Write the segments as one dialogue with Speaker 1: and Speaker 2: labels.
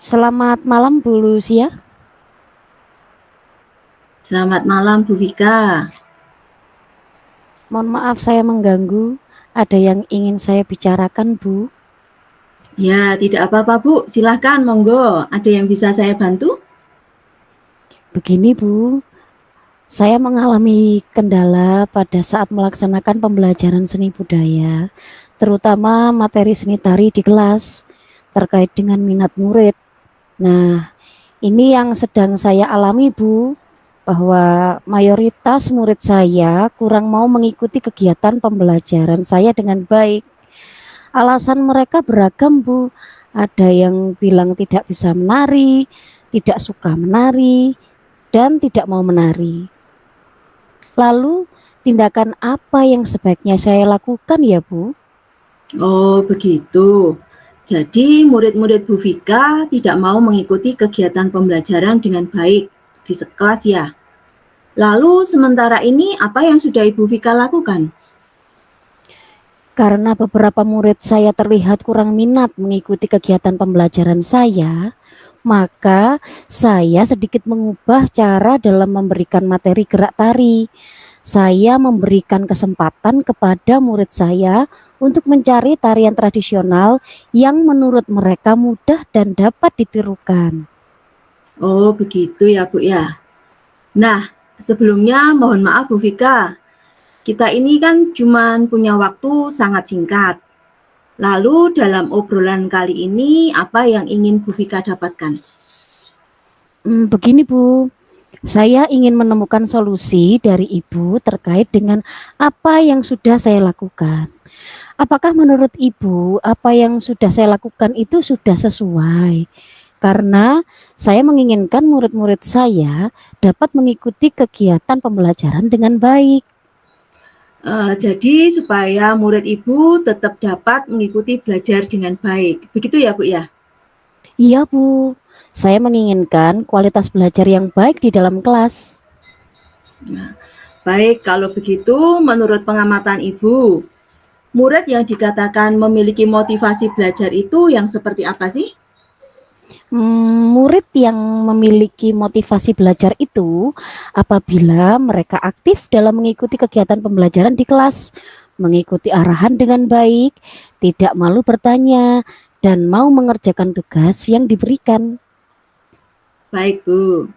Speaker 1: Selamat malam Bu Lucia.
Speaker 2: Selamat malam Bu Vika.
Speaker 1: Mohon maaf saya mengganggu. Ada yang ingin saya bicarakan Bu?
Speaker 2: Ya, tidak apa-apa Bu, silahkan monggo. Ada yang bisa saya bantu?
Speaker 1: Begini Bu, saya mengalami kendala pada saat melaksanakan pembelajaran seni budaya, terutama materi seni tari di kelas terkait dengan minat murid. Nah, ini yang sedang saya alami Bu, bahwa mayoritas murid saya kurang mau mengikuti kegiatan pembelajaran saya dengan baik. Alasan mereka beragam Bu, ada yang bilang tidak bisa menari, tidak suka menari, dan tidak mau menari. Lalu tindakan apa yang sebaiknya saya lakukan ya Bu?
Speaker 2: Oh, begitu. Jadi murid-murid Bu Vika tidak mau mengikuti kegiatan pembelajaran dengan baik di sekelas ya. Lalu sementara ini apa yang sudah Ibu Vika lakukan?
Speaker 1: Karena beberapa murid saya terlihat kurang minat mengikuti kegiatan pembelajaran saya, maka saya sedikit mengubah cara dalam memberikan materi gerak tari. Saya memberikan kesempatan kepada murid saya untuk mencari tarian tradisional yang menurut mereka mudah dan dapat ditirukan.
Speaker 2: Oh, begitu ya Bu ya. Nah, sebelumnya mohon maaf Bu Vika. Kita ini kan cuma punya waktu sangat singkat. Lalu dalam obrolan kali ini apa yang ingin Bu Vika dapatkan?
Speaker 1: Begini Bu, saya ingin menemukan solusi dari Ibu terkait dengan apa yang sudah saya lakukan. Apakah menurut Ibu apa yang sudah saya lakukan itu sudah sesuai? Karena saya menginginkan murid-murid saya dapat mengikuti kegiatan pembelajaran dengan baik.
Speaker 2: Jadi supaya murid Ibu tetap dapat mengikuti belajar dengan baik. Begitu ya Bu ya?
Speaker 1: Iya Bu, saya menginginkan kualitas belajar yang baik di dalam kelas.
Speaker 2: Nah, baik kalau begitu menurut pengamatan Ibu, murid yang dikatakan memiliki motivasi belajar itu yang seperti apa sih?
Speaker 1: Murid yang memiliki motivasi belajar itu apabila mereka aktif dalam mengikuti kegiatan pembelajaran di kelas, mengikuti arahan dengan baik, tidak malu bertanya, dan mau mengerjakan tugas yang diberikan.
Speaker 2: Baik Bu,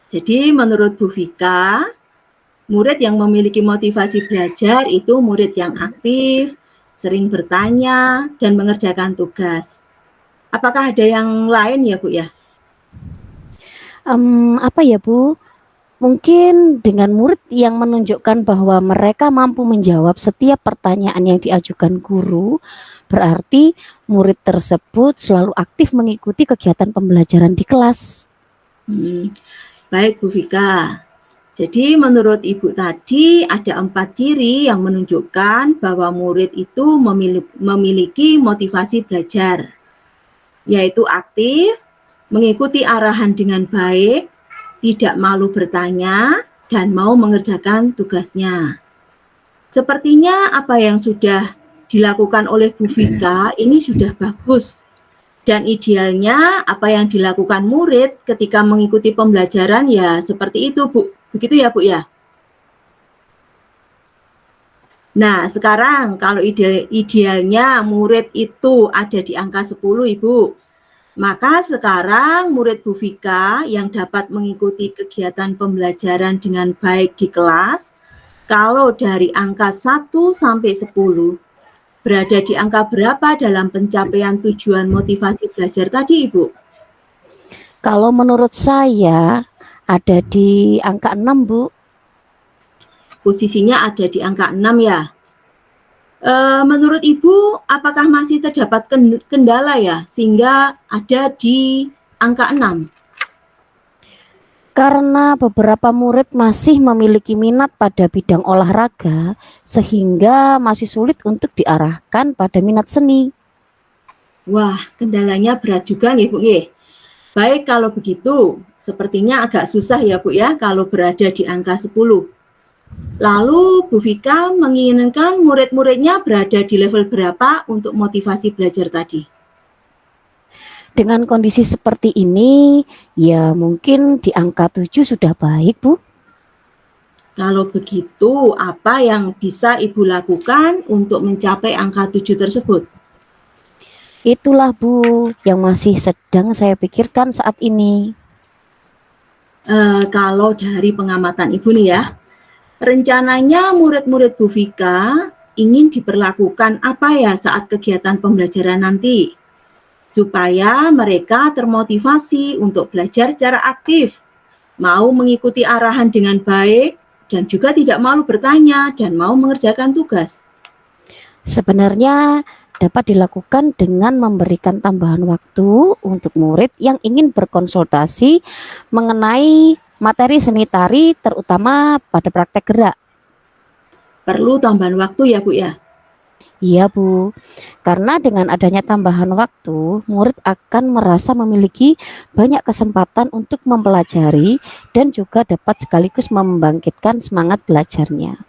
Speaker 2: jadi menurut Bu Vika, murid yang memiliki motivasi belajar itu murid yang aktif, sering bertanya, dan mengerjakan tugas. Apakah ada yang lain ya Bu ya?
Speaker 1: Apa ya Bu? Mungkin dengan murid yang menunjukkan bahwa mereka mampu menjawab setiap pertanyaan yang diajukan guru, berarti murid tersebut selalu aktif mengikuti kegiatan pembelajaran di kelas.
Speaker 2: Baik Bu Vika. Jadi menurut Ibu tadi ada 4 ciri yang menunjukkan bahwa murid itu memiliki motivasi belajar, yaitu aktif, mengikuti arahan dengan baik, tidak malu bertanya, dan mau mengerjakan tugasnya. Sepertinya apa yang sudah dilakukan oleh Bu Vika ini sudah bagus. Dan idealnya apa yang dilakukan murid ketika mengikuti pembelajaran ya seperti itu Bu. Begitu ya Bu ya? Nah sekarang kalau idealnya murid itu ada di angka 10 Ibu. Maka sekarang murid Bu Vika yang dapat mengikuti kegiatan pembelajaran dengan baik di kelas, kalau dari angka 1 sampai 10, berada di angka berapa dalam pencapaian tujuan motivasi belajar tadi Ibu?
Speaker 1: Kalau menurut saya ada di angka 6 Bu.
Speaker 2: Posisinya ada di angka 6 ya. Menurut Ibu, apakah masih terdapat kendala ya sehingga ada di angka 6?
Speaker 1: Karena beberapa murid masih memiliki minat pada bidang olahraga, sehingga masih sulit untuk diarahkan pada minat seni.
Speaker 2: Wah, kendalanya berat juga nih Bu nggih. Baik kalau begitu, sepertinya agak susah ya Bu ya kalau berada di angka 10. Lalu Bu Vika menginginkan murid-muridnya berada di level berapa untuk motivasi belajar tadi?
Speaker 1: Dengan kondisi seperti ini, ya mungkin di angka 7 sudah baik, Bu.
Speaker 2: Kalau begitu, apa yang bisa Ibu lakukan untuk mencapai angka 7 tersebut?
Speaker 1: Itulah, Bu, yang masih sedang saya pikirkan saat ini.
Speaker 2: Kalau dari pengamatan Ibu nih ya, rencananya murid-murid Bu Vika ingin diperlakukan apa ya saat kegiatan pembelajaran nanti? Supaya mereka termotivasi untuk belajar secara aktif, mau mengikuti arahan dengan baik, dan juga tidak malu bertanya dan mau mengerjakan tugas.
Speaker 1: Sebenarnya dapat dilakukan dengan memberikan tambahan waktu untuk murid yang ingin berkonsultasi mengenai materi seni tari, terutama pada praktek gerak.
Speaker 2: Perlu tambahan waktu ya Bu ya?
Speaker 1: Iya, Bu. Karena dengan adanya tambahan waktu, murid akan merasa memiliki banyak kesempatan untuk mempelajari dan juga dapat sekaligus membangkitkan semangat belajarnya.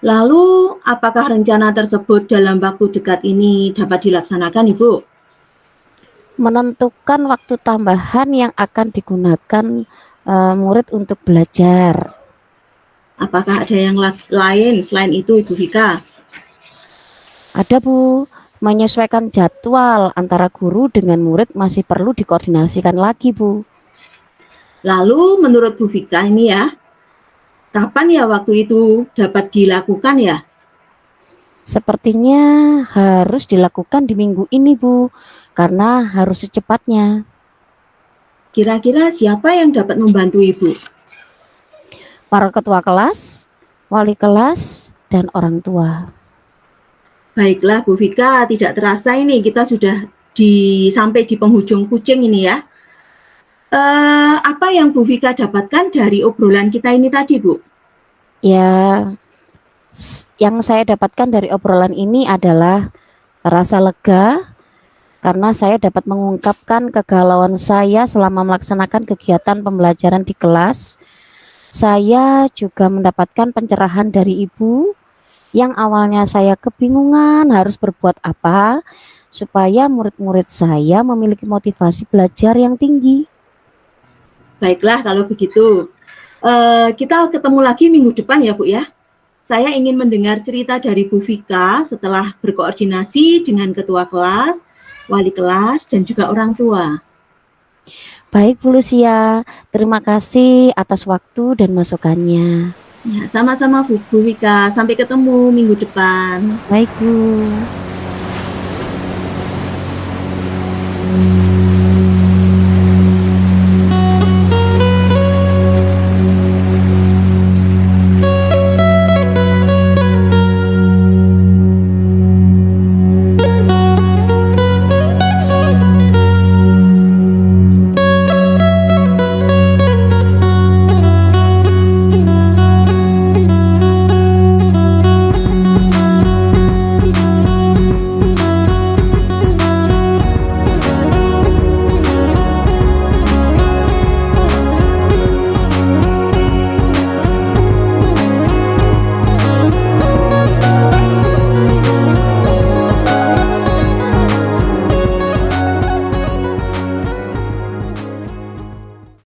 Speaker 2: Lalu, apakah rencana tersebut dalam waktu dekat ini dapat dilaksanakan, Ibu?
Speaker 1: Menentukan waktu tambahan yang akan digunakan murid untuk belajar.
Speaker 2: Apakah ada yang lain selain itu, Ibu Vika?
Speaker 1: Ada, Bu. Menyesuaikan jadwal antara guru dengan murid masih perlu dikoordinasikan lagi, Bu.
Speaker 2: Lalu, menurut Bu Vika ini ya, kapan ya waktu itu dapat dilakukan ya?
Speaker 1: Sepertinya harus dilakukan di minggu ini, Bu, karena harus secepatnya.
Speaker 2: Kira-kira siapa yang dapat membantu Ibu?
Speaker 1: Para ketua kelas, wali kelas, dan orang tua.
Speaker 2: Baiklah Bu Vika, tidak terasa ini kita sudah sampai di penghujung kucing ini ya. Apa yang Bu Vika dapatkan dari obrolan kita ini tadi, Bu?
Speaker 1: Ya, yang saya dapatkan dari obrolan ini adalah rasa lega karena saya dapat mengungkapkan kegalauan saya selama melaksanakan kegiatan pembelajaran di kelas. Saya juga mendapatkan pencerahan dari Ibu yang awalnya saya kebingungan harus berbuat apa supaya murid-murid saya memiliki motivasi belajar yang tinggi.
Speaker 2: Baiklah kalau begitu. Kita ketemu lagi minggu depan ya Bu ya. Saya ingin mendengar cerita dari Bu Vika setelah berkoordinasi dengan ketua kelas, wali kelas, dan juga orang tua.
Speaker 1: Baik Bu Lucia, terima kasih atas waktu dan masukannya.
Speaker 2: Ya, sama-sama Bu Vika. Sampai ketemu minggu depan.
Speaker 1: Baik Bu.